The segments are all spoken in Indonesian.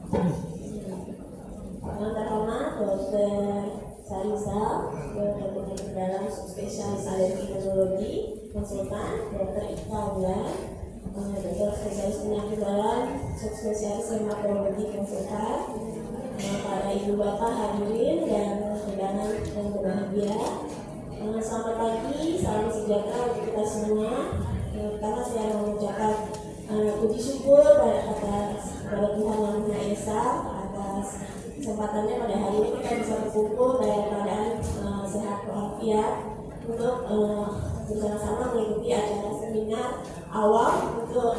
Yang terhormat Dr. Sarisa, dokter penyakit dalam spesialis alergi imunologi, konsultan Dr. Ika Ulan, dokter spesialis penyakit dalam spesialis hematologi, konsultan, para ibu bapak hadirin dan undangan yang berbahagia. Selamat pagi, salam sejahtera untuk kita semua. Pertama saya mengucapkan puji syukur kepada Tuhan Yang Maha Esa atas kesempatannya pada hari ini kita bisa berkumpul dalam keadaan sehat walafiat untuk bersama-sama mengikuti acara seminar awal untuk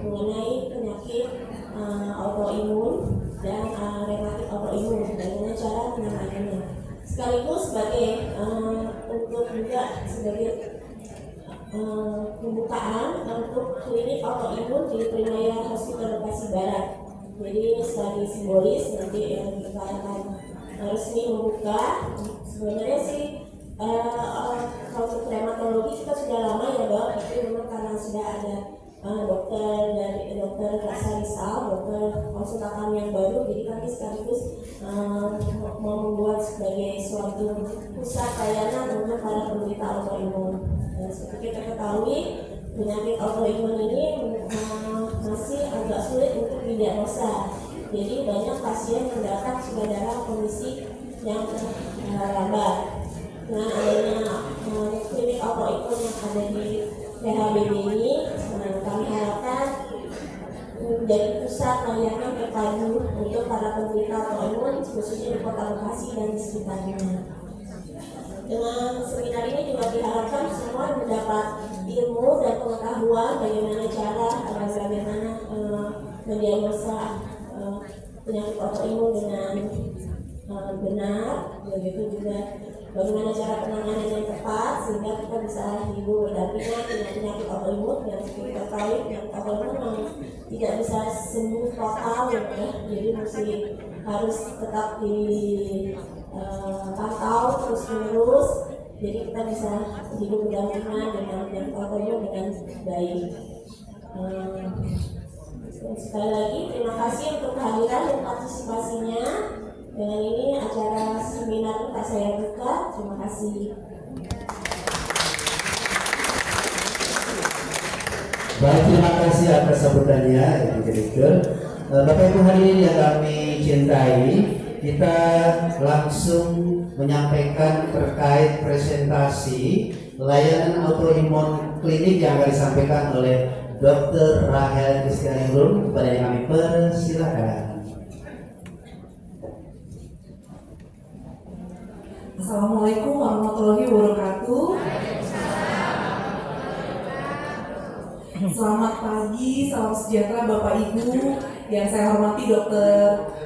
mengenai penyakit autoimun dan rematik autoimun, bagaimana cara menanganinya. Sekaligus sebagai untuk juga sebagai pembukaan untuk klinik autoimun di Primaya Hospital Bekasi Barat. Jadi sebagai simbolis nanti kita akan resmi membuka. Sebenarnya sih kalau rheumatologi kita sudah lama ya Dok, tapi memang karena sudah ada dokter dari dokter Sarisa, dokter konsultan yang baru, jadi kami sekaligus membuat sebagai suatu pusat layanan untuk para penderita autoimun. Seperti kita ketahui, penyakit autoimun ini masih agak sulit untuk didiagnosa. Jadi banyak pasien yang datang sudah dalam kondisi yang lambat. Dengan adanya klinik autoimun yang ada di PHBD ini, kami harapkan menjadi pusat layanan terpadu untuk para penderita autoimun, khususnya di Kota Bekasi dan di sekitarnya. Dengan seminar ini juga diharapkan semua mendapat ilmu dan pengetahuan bagaimana cara bagaimana mendiagnosa penyakit autoimun dengan benar, begitu juga bagaimana cara penanganan yang tepat sehingga kita bisa hidup berdampingan dengan penyakit autoimun yang seperti kita tahu penyakit autoimun tidak bisa sembuh total ya, jadi mesti harus tetap dipantau terus menerus, jadi kita bisa hidup berdampingan dengan penyakit autoimun dengan baik. Sekali lagi terima kasih untuk kehadiran dan partisipasinya. Dengan ini acara seminar kita saya buka. Terima kasih. Baik, terima kasih atas sambutannya Ibu Direktur. Bapak Ibu hadirin yang kami cintai, kita langsung menyampaikan terkait presentasi layanan autoimun klinik yang akan disampaikan oleh Dr. Rahel Kristianingrum. Kepada yang kami persilakan. Assalamualaikum warahmatullahi wabarakatuh. Selamat pagi, salam sejahtera Bapak Ibu. Yang saya hormati Dr.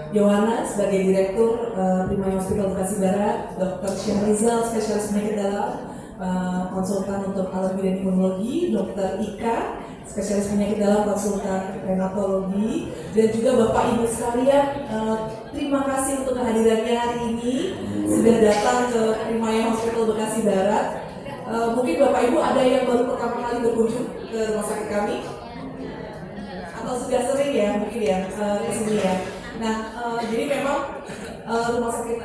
Johanna sebagai Direktur Primaya Hospital Bekasi Barat, Dr. Syahrizal spesialis penyakit dalam, konsultan untuk alergi dan imunologi, Dr. Ika spesialis penyakit dalam, konsultan rheumatologi, dan juga Bapak Ibu sekalian, terima kasih untuk kehadirannya hari ini sudah datang ke Primaya Hospital Bekasi Barat. Mungkin Bapak Ibu ada yang baru pertama kali berkunjung ke rumah sakit kami atau sudah sering ya mungkin ya ke sini ya. Nah, jadi memang rumah sakit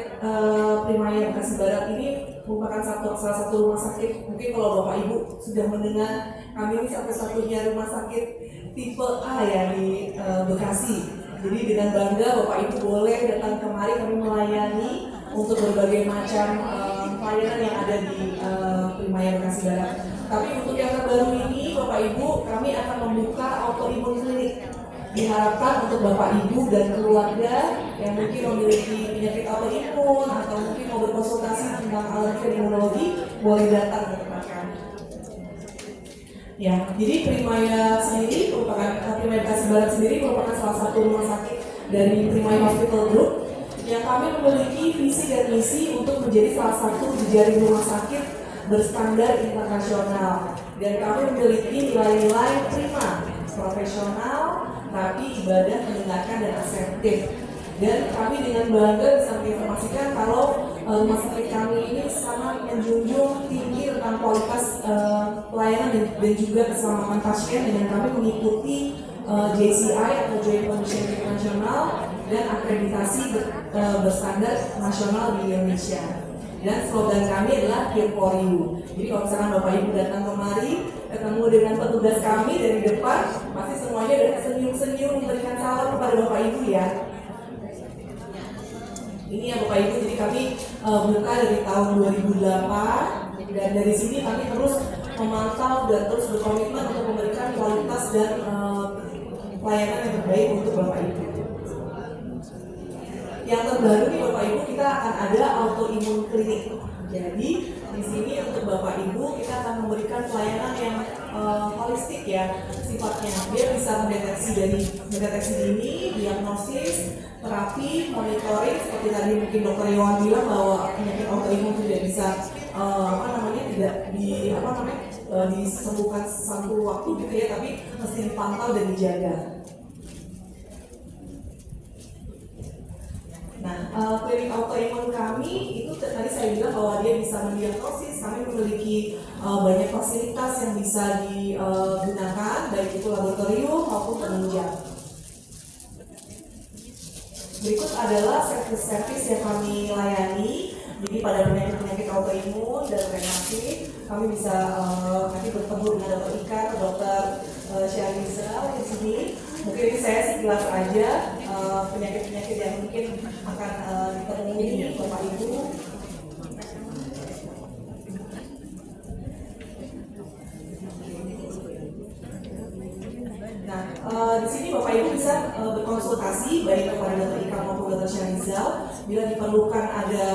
Primaya Bekasi Barat ini merupakan salah satu rumah sakit, mungkin kalau Bapak Ibu sudah mendengar, kami ini satu-satunya rumah sakit tipe A ya di Bekasi. Jadi dengan bangga Bapak Ibu boleh datang kemari, kami melayani untuk berbagai macam pelayanan yang ada di Primaya Bekasi Barat. Tapi untuk yang terbaru ini Bapak Ibu, kami akan membuka autoimun klinik. Diharapkan untuk Bapak Ibu dan keluarga yang mungkin memiliki penyakit autoimun atau mungkin mau berkonsultasi tentang alergi dan imunologi, boleh datang ke tempat kami. Ya, jadi Primaya sendiri merupakan Primaya Bekasi Barat sendiri merupakan salah satu rumah sakit dari Primaya Hospital Group yang kami memiliki visi dan misi untuk menjadi salah satu jejaring rumah sakit berstandar internasional, dan kami memiliki nilai-nilai prima, profesional, tapi ibadah, mendengarkan, dan asertif. Dan kami dengan bangga bisa menginformasikan kalau rumah sakit kami ini sangat menjunjung tinggi tentang kualitas pelayanan dan juga keselamatan pasien, dengan kami mengikuti JCI atau Joint Commission International dan akreditasi berstandar nasional di Indonesia. Dan slogan kami adalah Here for You. Jadi kalau misalkan Bapak Ibu datang kemari, ketemu dengan petugas kami dari depan, pasti semuanya udah senyum-senyum memberikan salam kepada Bapak Ibu ya. Ini ya Bapak Ibu, jadi kami buka dari tahun 2008 dan dari sini kami terus memantau dan terus berkomitmen untuk memberikan kualitas dan pelayanan yang terbaik untuk Bapak Ibu. Yang terbaru nih Bapak Ibu, kita akan ada autoimun klinik. Jadi di sini untuk Bapak Ibu kita akan memberikan pelayanan yang holistik ya sifatnya. Dia bisa mendeteksi dini, diagnosis, terapi, monitoring seperti tadi mungkin Dokter Yohan bilang bahwa penyakit autoimun tidak bisa disembuhkan satu waktu gitu ya, tapi mesti dipantau dan dijaga. Nah, klinik autoimun kami itu tadi saya bilang bahwa dia bisa mendiagnosis. Kami memiliki banyak fasilitas yang bisa digunakan, baik itu laboratorium maupun penunjang. Berikut adalah servis yang kami layani. Jadi pada penyakit autoimun dan rematik, kami bisa nanti bertemu dengan Dokter Ika atau Dokter Syahrizal di sini. Mungkin ini saya sekilas aja penyakit-penyakit yang mungkin akan ditemui Bapak Ibu. Nah, di sini Bapak Ibu bisa berkonsultasi baik kepada Dokter Ika maupun Dokter Syahrizal. Bila diperlukan ada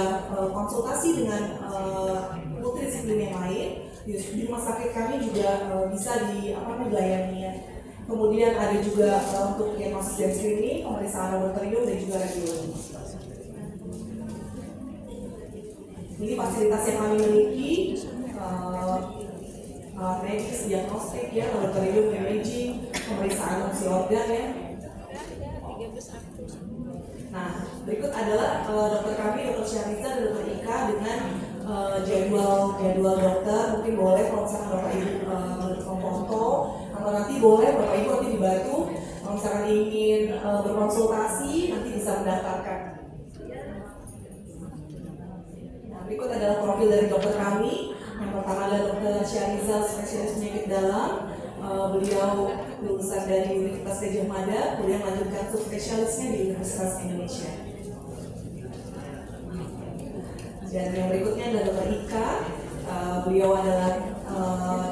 konsultasi dengan multidisiplin yang lain, di rumah sakit kami juga bisa dilayani ya. Kemudian ada juga untuk diagnosis dan screening, pemeriksaan laboratorium dan juga radiologi. Ini fasilitas yang kami miliki. Medis, diagnostik ya, laboratorium imaging, pemeriksaan fungsi organ ya. Nah, berikut adalah dokter kami, Dokter Syahrizal dan Dokter Ika dengan jadwal dokter. Mungkin boleh kalau misalkan Bapak Ibu foto atau nanti boleh Bapak Ibu nanti dibantu kalau misalkan ingin berkonsultasi nanti bisa mendaftarkan. Nah, berikut adalah profil dari dokter kami. Yang pertama adalah Dokter Syahrizal, spesialis penyakit dalam. Beliau lulusan dari Universitas Gadjah Mada, kemudian melanjutkan subspesialisnya di Universitas Indonesia. Dan yang berikutnya adalah Dokter Ika. Beliau adalah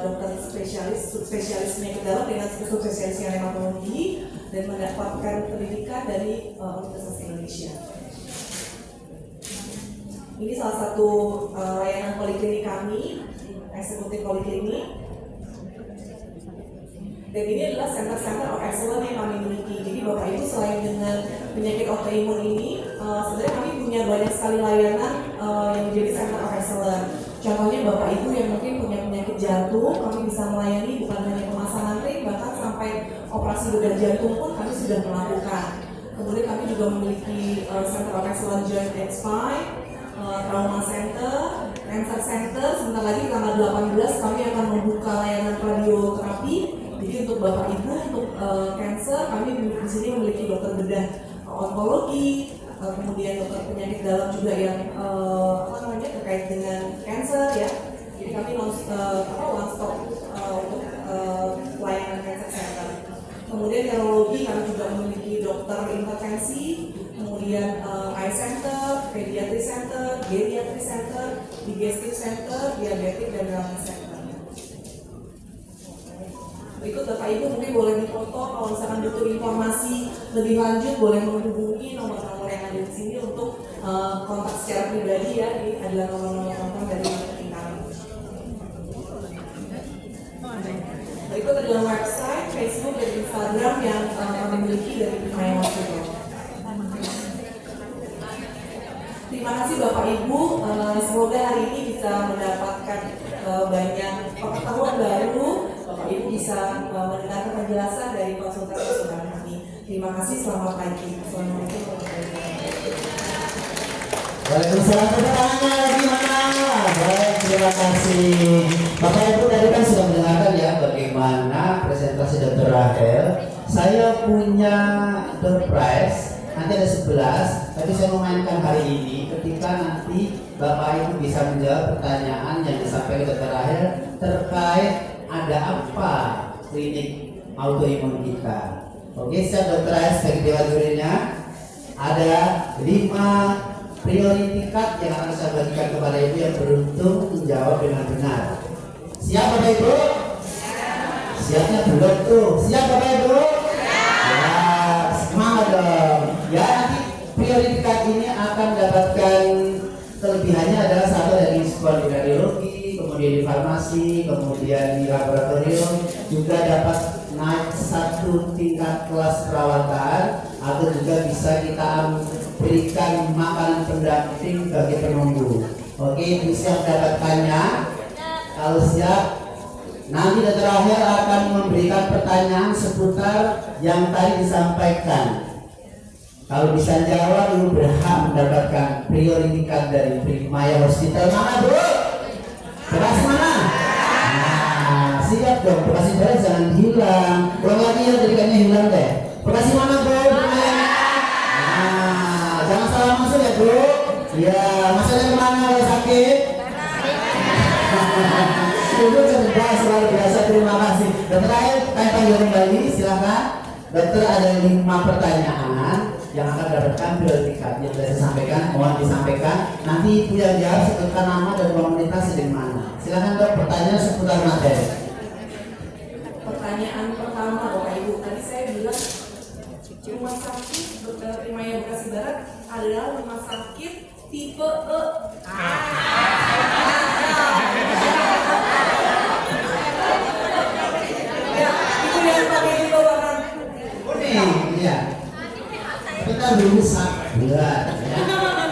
dokter subspesialis penyakit dalam dengan subspesialisnya reumatologi dan mendapatkan pendidikan dari Universitas Indonesia. Ini salah satu layanan poliklinik kami, eksekutif poliklinik. Dan ini adalah center of excellence yang kami miliki. Jadi Bapak Ibu selain dengan penyakit autoimun ini, sebenarnya kami punya banyak sekali layanan yang menjadi center of excellence. Contohnya Bapak Ibu yang mungkin punya penyakit jantung, kami bisa melayani bukan hanya pemasangan ring, bahkan sampai operasi bedah jantung pun kami sudah melakukan. Kemudian kami juga memiliki center of excellence joint and spine, trauma center, cancer center. Sebentar lagi tanggal 18 kami akan membuka layanan radioterapi. Jadi untuk Bapak Ibu untuk cancer kami di sini memiliki dokter bedah onkologi, kemudian dokter penyakit dalam juga yang terkait dengan cancer ya. Jadi kami one stop untuk pelayanan cancer center. Kemudian neurologi kami juga memiliki dokter intervensi, kemudian eye center, pediatri center, geriatri center, digestive center, diabetik dan wellness center. Berikut Bapak Ibu mungkin boleh difoto kalau misalkan butuh informasi lebih lanjut boleh menghubungi nomor-nomor yang ada di sini untuk kontak secara pribadi ya. Ini adalah nomor-nomor kontak dari tim kami. Berikut adalah website, Facebook dan Instagram yang kami miliki dari Prima Hospital. Terima kasih Bapak Ibu, semoga hari ini bisa mendapatkan banyak pengetahuan baru. Bapak Ibu bisa mendengar penjelasan dari konsultasi kami. Terima kasih, selamat pagi. Assalamualaikum warahmatullahi wabarakatuh. Waalaikumsalam, pertanyaannya gimana? Baik, terima kasih. Bapak Ibu tadi kan sudah mendengarkan ya bagaimana presentasi Dr. Rahel. Saya punya door prize nanti ada 11, tapi saya mau mainkan hari ini ketika nanti Bapak Ibu bisa menjawab pertanyaan yang disampaikan dokter Rahel terkait ada apa klinik autoimun kita. Oke, siap dokter Rahel sebagai dewan jurinya. Ada 5 priority card yang akan saya bagikan kepada Ibu yang beruntung menjawab dengan benar. Siap Bapak Ibu? Siapnya belum tuh. Siap Bapak Ibu? Ya, semangat dong. Ya, nanti priority card ini akan mendapatkan kelebihannya adalah satu dari sekolah di radiologi, kemudian di farmasi, kemudian di laboratorium, juga dapat naik 1 tingkat kelas perawatan, atau juga bisa kita berikan makanan pendamping bagi penunggu. Oke, bisa mendapatkannya. Kalau siap, nanti terakhir akan memberikan pertanyaan seputar yang tadi disampaikan. Kalau bisa jawab, Ibu berhak mendapatkan priority card dari Primaya Hospital. Mana Bu? Bekas mana? Nah, siap dong. Bekasi Barat jangan hilang. Ulang lagi ya, tadi kayaknya hilang deh. Bekasi mana Bu? Nah, jangan salah masuk ya Bu. Ya, masuknya kemana kalau sakit? Ibu cerdas, luar biasa, terima kasih. Dokter Rahel, kami panggil kembali, silakan. Dokter, ada 5 pertanyaan yang akan mendapatkan priority card yang sudah saya sampaikan, mohon disampaikan. Nanti Ibu yang jawab sebutkan nama dan komunitas dari mana. Silakan Dok, pertanyaan seputar materi. Pertanyaan pertama Bapak Ibu, tadi saya bilang rumah sakit Dr. Primaya Bekasi Barat adalah rumah sakit tipe E. Ya, itu yang pakai tipe warna Kuning, iya. Kita dulu bulan, ya.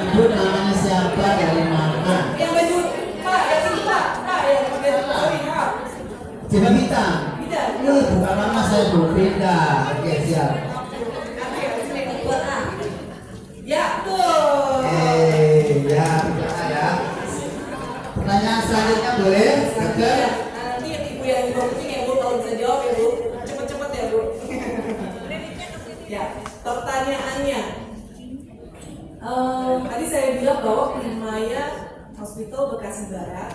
Ibu namanya siapa, dari mana? yang baju Pak, yang ini Pak, yang baju sorry Pak. Coba kita. Tidak. Ini bukan nama saya Bu, beda. Oke, siap. Ya, tuh. Ya, bisa ya. Pertanyaan selanjutnya boleh? Dokter? Nanti ibu yang di bawah kucing ya Bu, kalau bisa jawab ya Bu. Cepet-cepet ya Bu. Ya, pertanyaannya. Tadi saya bilang bahwa Primaya Hospital Bekasi Barat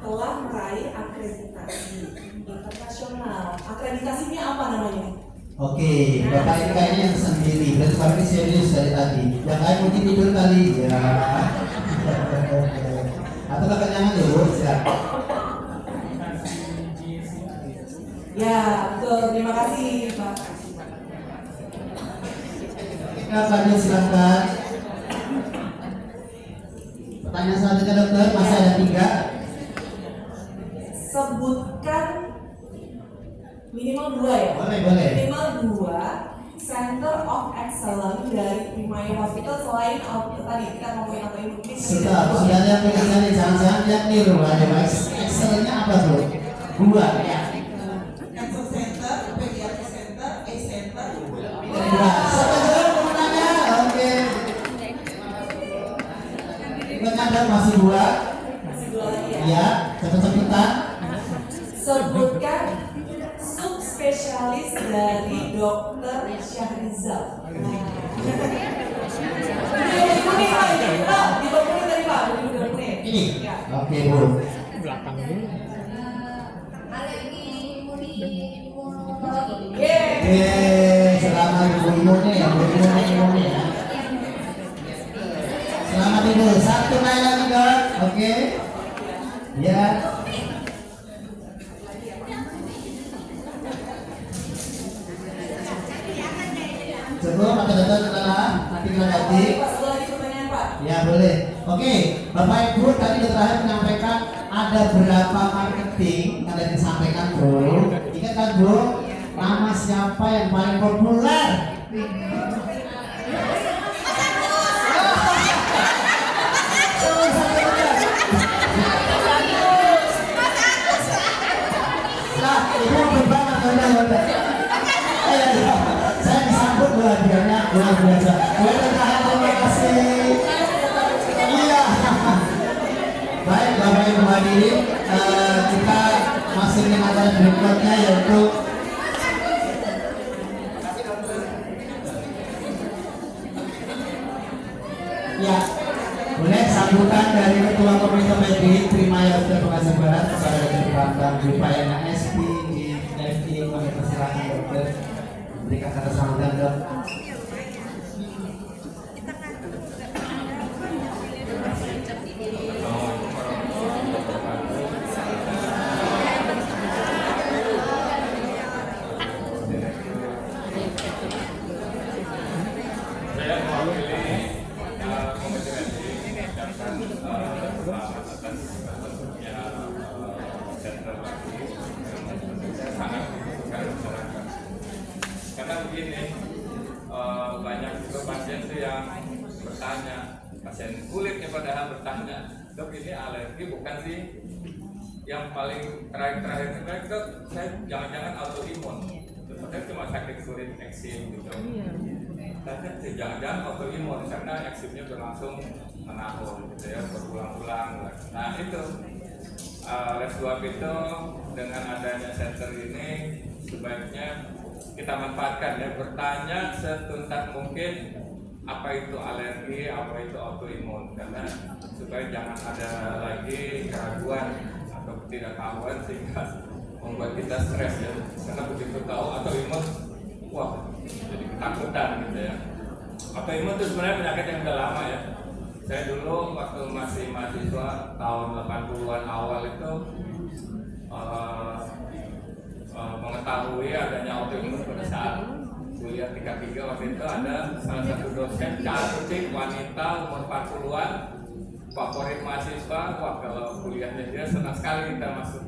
telah meraih akreditasi internasional. Akreditasinya apa namanya? Oke, Bapak ini kayaknya yang sendiri. Berarti Bapak ini serius dari tadi. Yang lain mungkin tidur kali. Ya. Atau kekenyangan dulu, siap. Ya, betul. Terima kasih Pak. Kita lanjut, silakan. Pertanyaan selanjutnya dokter, masih ada 3. Sebutkan minimal 2 ya? Boleh, boleh. Minimal 2 Center of Excellence dari Primaya Hospital selain tadi kita ngomongin apa ini? Sudah lihat penjelasannya, jangan-jangan lihat nih rumah ya Mas. Excelnya apa tuh? 2 ya. Cancer Center, Pediatric Center, A Center. Siapa dulu pemenangnya? Oke. Berikutnya masih 2. Masih 2 lagi ya? Ya, cepet-cepetan. Sebutkan subspesialis dari Dokter Syahrizal. Ibu nih Pak, di bawah kuning tadi Pak, di bawah kuning. Ini. Ya. Oke, Bu. Yeay. Selamat ibu nih, ibu ya. Selamat ibu. 1 naik lagi Dok. Oke. Ya. Cukup atau dokter setelah nanti kita ganti. Pak, satu lagi pertanyaan Pak. Ya boleh. Oke, Bapak Ibu tadi terakhir menyampaikan ada berapa marketing yang tadi disampaikan Bro. Ingat kan Bro, nama siapa yang paling populer? Nah, ibu berbanget benar. Saya disambut hadiahnya luar biasa. Terima kasih. Iya. Baik, Bapak Ibu hadirin, kita masih ke acara berikutnya yaitu Ya, boleh sambutan dari Ketua Komite Medik Trimaya Hospital Bekasi Barat kepada Dr. Bambang Jupayana SP di FI. Kami persilakan dokter berikan kata sambutan dok. Saya mewakili Komite Medik mengucapkan selamat atas terbentuknya center lagi yang sangat dibutuhkan masyarakat. Karena begini, banyak juga pasien itu yang bertanya, pasien kulitnya padahal bertanya, dok ini alergi bukan sih? Yang paling terakhir dok, saya jangan-jangan autoimun. Sebenarnya cuma sakit kulit eksim gitu. Tapi jangan-jangan autoimun karena eksimnya berlangsung menahun gitu ya, berulang-ulang. Nah itu oleh sebab itu dengan adanya center ini sebaiknya kita manfaatkan ya, bertanya setuntas mungkin apa itu alergi, apa itu autoimun, karena supaya jangan ada lagi keraguan atau ketidaktahuan sehingga membuat kita stres ya, karena begitu tahu autoimun, wah jadi ketakutan gitu ya. Autoimun itu sebenarnya penyakit yang udah lama ya. Saya dulu waktu masih mahasiswa tahun 80-an awal itu mengetahui adanya autoimun pada saat kuliah 3 waktu itu ada salah satu dosen cantik wanita umur 40-an, favorit mahasiswa. Wah kalau kuliahnya dia senang sekali kita masuk.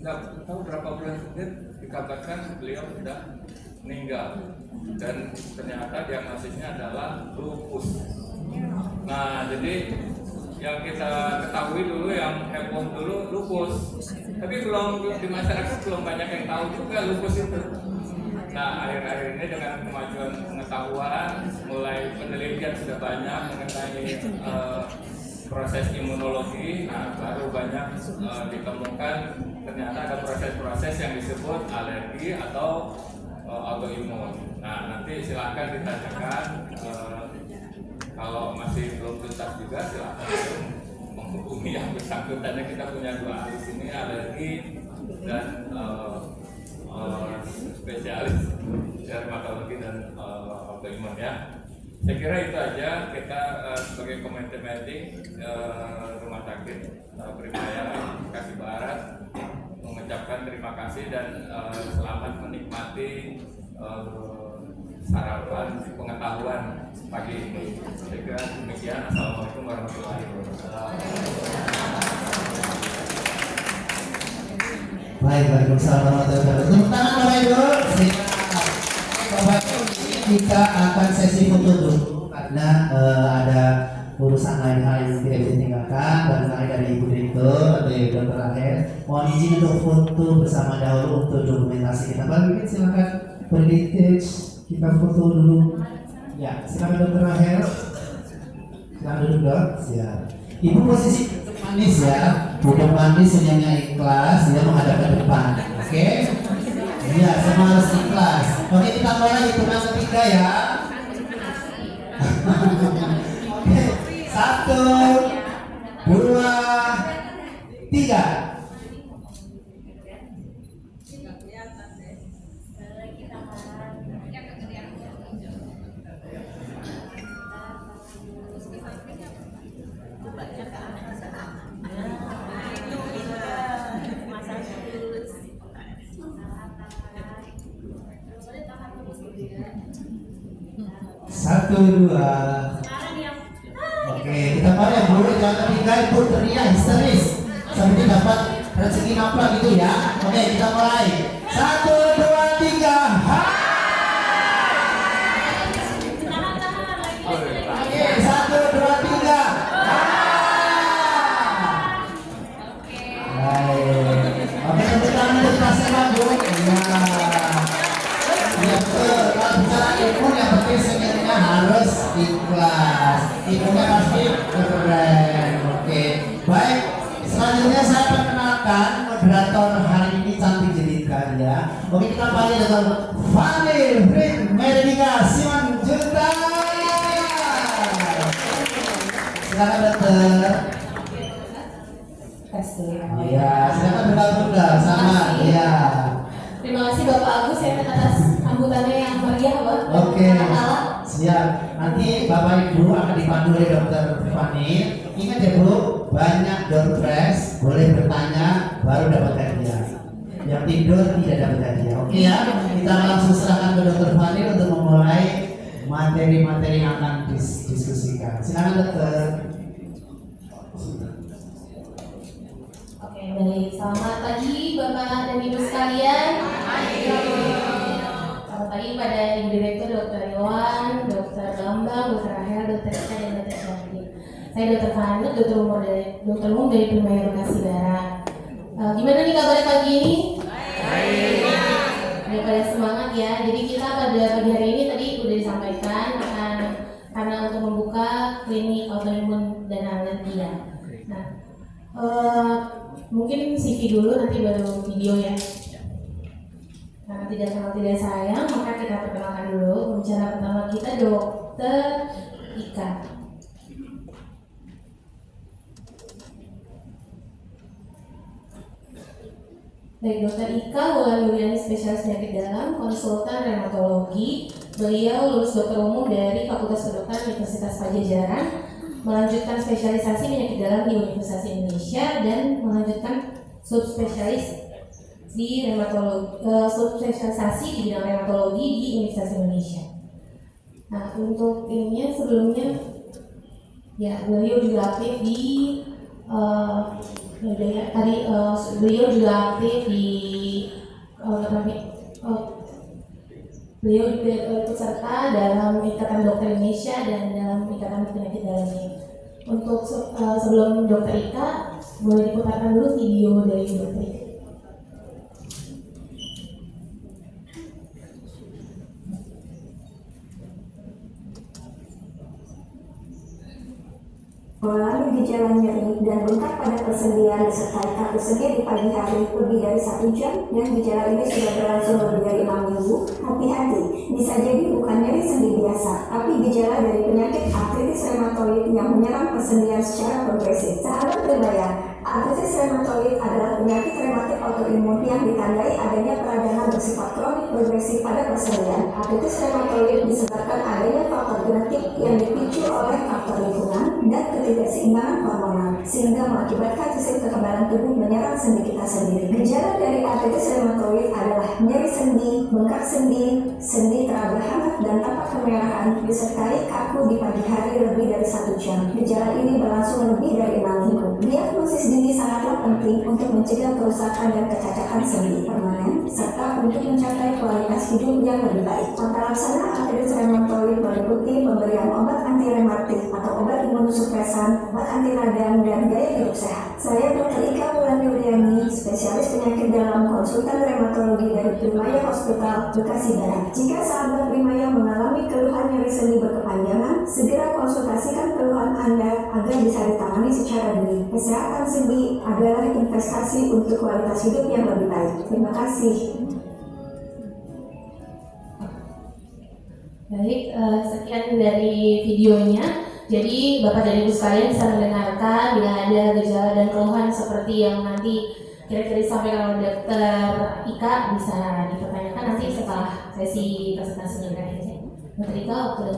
Nggak tahu berapa bulan kemudian dikabarkan beliau sudah meninggal dan ternyata diagnosisnya adalah lupus. Nah jadi yang kita ketahui dulu, yang heboh dulu lupus, tapi belum di masyarakat belum banyak yang tahu juga lupus itu. Nah akhir-akhir ini dengan kemajuan pengetahuan, mulai penelitian sudah banyak mengenai proses imunologi, nah baru banyak ditemukan ternyata ada proses-proses yang disebut alergi atau autoimun. Nah nanti silakan ditanyakan, kalau masih belum tuntas juga silakan menghubungi yang bersangkutannya. Kita punya 2 ahli sini, alergi dan spesialis dermatologi dan autoimun ya. Saya kira itu aja. Kita sebagai Komite Medik Rumah Sakit Trimaya Bekasi Barat mengucapkan terima kasih dan selamat menikmati sarapan pengetahuan pagi ini. Saya kira demikian. Assalamualaikum warahmatullahi wabarakatuh. Baik, Waalaikumsalam warahmatullahi wabarakatuh. Tepuk tangan Bapak Ibu. Bapak Ibu, kita akan sesi foto dulu karena ada urusan lain hal yang tidak bisa ditinggalkan. Barangkali dari Ibu Direktur atau Ibu Dr. Rahel, mohon izin untuk foto bersama dahulu untuk dokumentasi kita. Bapak Ibu silakan berdiri, kita foto dulu. Ya, silakan Dr. Rahel. Silakan duduk dok. Siap. Ibu posisi manis ya, duduk manis, senyumnya ikhlas, dia menghadap ke depan. Oke? Iya, semua harus ikhlas. Oke, kita mulai hitungan ketiga ya. Oke, 1, 2, 3. Satu, 2. Oke, kita mulai dulu. Yang ketiga Ibu teriak histeris sampai dapat rezeki nafkah gitu ya. Oke, kita mulai. 1, 2, 3. Ha! Oke, 1, 2, 3. Ha! Baik. Oke, tepuk tangan untuk pasien Bu. Iya. Iya betul. Kalau bicara ilmu yang penting sebenarnya harus ikhlas. Ilmunya pasti keren. Oke. Baik. Selanjutnya saya perkenalkan moderator hari ini cantik jelita ya. Oke, kita panggil dengan Fani Medika Simanjuntak. silakan dokter. Testing. Iya, silakan bunda sama. Iya. Terima kasih Bapak Agus ya atas sambutannya yang meriah, Pak. Oke, Kala. siap. Nanti Bapak Ibu akan dipandu oleh Dokter Tiffany. Ingat ya Bu, banyak door prize, boleh bertanya baru dapat hadiah. Yang tidur tidak dapat hadiah. Oke ya, kita langsung serahkan ke Dokter Tiffany untuk memulai materi-materi yang akan diskusikan. Silakan dokter. Oke, baik. Selamat pagi Bapak dan Ibu sekalian. Selamat pagi pada Ibu Direktur Dr. Iwan, Dr. Bambang, Dr. Rahel, Dr. Ika, dan Dr. Syafri. Saya Dr. Fanut, Dr. Umum dari Primaya Bekasi Barat. Gimana nih kabarnya pagi ini? Udah pada semangat ya. Jadi kita pada pagi hari ini tadi udah disampaikan karena untuk membuka klinik autoimun dan alergi ya. Nah, mungkin CV dulu nanti baru video ya. Karena tidak kenal tidak sayang, maka kita perkenalkan dulu pembicara pertama kita Dr. Ika. Baik, Dr. Ika Wulan Yuliani, spesialis penyakit dalam, konsultan reumatologi. Beliau lulus dokter umum dari Fakultas Kedokteran Universitas Padjadjaran, melanjutkan spesialisasi penyakit dalam di Universitas Indonesia dan melanjutkan subspesialis di reumatologi, subspesialisasi di bidang reumatologi di Universitas Indonesia. Nah, untuk ininya sebelumnya ya beliau juga aktif di beliau juga aktif di beliau juga ikut serta dalam Ikatan Dokter Indonesia dan dalam Ikatan Penyakit Dalam ini. Untuk sebelum Dokter Ika, boleh diputarkan dulu video dari Dokter Ika. Mengalami gejala nyeri dan bengkak pada persendian disertai kaku sendi di pagi hari lebih dari 1 jam dan gejala ini sudah berlangsung lebih dari 6 minggu. Hati-hati, bisa jadi bukan nyeri sendi biasa, tapi gejala dari penyakit artritis reumatoid yang menyerang persendian secara progresif. Sahabat Primaya, artritis reumatoid adalah penyakit reumatik autoimun yang ditandai adanya peradangan bersifat kronik progresif pada persendian. Artritis reumatoid disebabkan adanya faktor genetik yang dipicu oleh faktor lingkungan dan ketidakseimbangan hormonal sehingga mengakibatkan sistem kekebalan tubuh menyerang sendi kita sendiri. Gejala dari artritis reumatoid adalah nyeri sendi, bengkak sendi, sendi teraba hangat dan tampak kemerahan disertai kaku di pagi hari lebih dari 1 jam. Gejala ini berlangsung lebih dari 6 minggu. Diagnosis dini sangatlah penting untuk mencegah kerusakan dan kecacatan sendi permanen serta untuk mencapai kualitas hidup yang lebih baik. Tata laksana artritis reumatoid meliputi pemberian obat anti reumatik atau obat imunosupresan, obat anti radang, dan gaya hidup sehat. Saya Dr. Ika Wulan Yuliani, spesialis penyakit dalam, konsultan reumatologi dari Primaya Hospital Bekasi Barat. Jika sahabat Primaya mengalami keluhan nyeri sendi berkepanjangan, segera konsultasikan keluhan Anda agar bisa ditangani secara dini. Kesehatan sendi adalah investasi untuk kualitas hidup yang lebih baik. Terima kasih. Baik, sekian dari videonya. Jadi Bapak dan Ibu sekalian bisa mendengarkan bila ada gejala dan keluhan seperti yang nanti kira-kira disampaikan oleh Dokter Ika bisa dipertanyakan nanti setelah sesi presentasinya berakhir. Dokter Ika, waktu dan